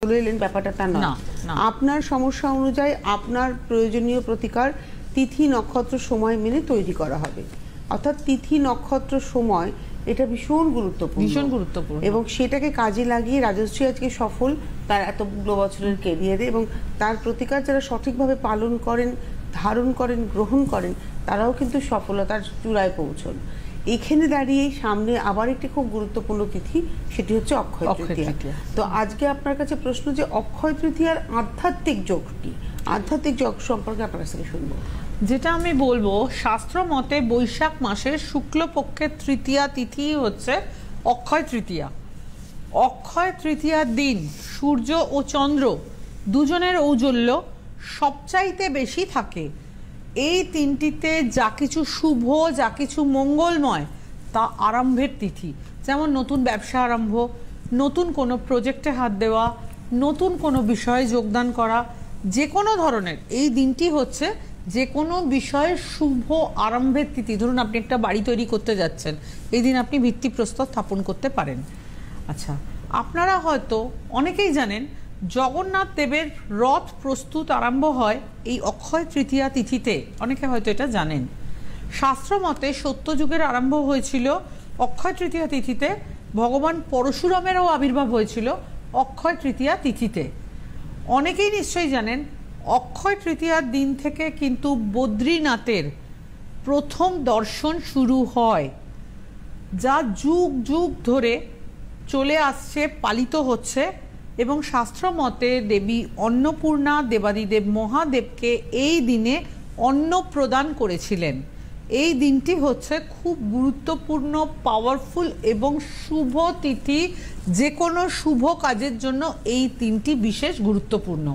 চলে এলেন ব্যাপারটা তা নয়। আপনার সমস্যা অনুযায়ী আপনার প্রয়োজনীয় প্রতিকার তিথি নক্ষত্র সময় মেনে তৈরি করা হবে। অর্থাৎ তিথি নক্ষত্র সময় এটা ভীষণ গুরুত্বপূর্ণ এবং সেটাকে কাজে লাগিয়ে রাজশ্রী আজকে সফল তার এতগুলো বছরের ক্যারিয়ারে, এবং তার প্রতিকার যারা সঠিকভাবে পালন করেন, ধারণ করেন, গ্রহণ করেন, তারাও কিন্তু সফলতার চূড়ায় পৌঁছন। এখানে দাঁড়িয়ে সামনে আবার একটি খুব গুরুত্বপূর্ণ তিথি, সেটি হচ্ছে অক্ষয় তৃতীয়া। তো আজকে আপনার কাছে প্রশ্ন যে অক্ষয় তৃতীয়ার আধ্যাত্মিক যোগ কি, আধ্যাত্মিক যোগ সম্পর্কে আপনার কাছ থেকে শুনবো। যেটা আমি বলবো, শাস্ত্র মতে বৈশাখ মাসের শুক্লপক্ষের তৃতীয়া তিথি হচ্ছে অক্ষয় তৃতীয়া। অক্ষয় তৃতীয়ার দিন সূর্য ও চন্দ্র দুজনের ঔজ্জ্বল্য সবচাইতে বেশি থাকে। এই তিনটিতে যা কিছু শুভ, যা কিছু মঙ্গলময়, তা আরম্ভের তিথি। যেমন নতুন ব্যবসা আরম্ভ, নতুন কোনো প্রজেক্টে হাত দেওয়া, নতুন কোনো বিষয়ে যোগদান করা, যে কোনো ধরনের এই দিনটি হচ্ছে যে কোনো বিষয়ে শুভ আরম্ভের তিথি। ধরুন আপনি একটা বাড়ি তৈরি করতে যাচ্ছেন, এই দিন আপনি ভিত্তিপ্রস্তর স্থাপন করতে পারেন। আচ্ছা, আপনারা হয়তো অনেকেই জানেন জগন্নাথ দেবের রথ প্রস্তুত আরম্ভ হয় এই অক্ষয় তৃতীয়া তিথিতে। অনেকে হয়তো এটা জানেন। শাস্ত্র মতে সত্যযুগের আরম্ভ হয়েছিল অক্ষয় তৃতীয়া তিথিতে। ভগবান পরশুরামেরও আবির্ভাব হয়েছিল অক্ষয় তৃতীয়া তিথিতে। অনেকেই নিশ্চয়ই জানেন অক্ষয় তৃতীয়ার দিন থেকে কিন্তু বদ্রীনাথের প্রথম দর্শন শুরু হয়, যা যুগ যুগ ধরে চলে আসছে, পালিত হচ্ছে। এবং শাস্ত্র মতে দেবী অন্নপূর্ণা দেবাদিদেব মহাদেবকে এই দিনে অন্ন প্রদান করেছিলেন। এই দিনটি হচ্ছে খুব গুরুত্বপূর্ণ, পাওয়ারফুল এবং শুভ তিথি। যে কোনো শুভ কাজের জন্য এই দিনটি বিশেষ গুরুত্বপূর্ণ।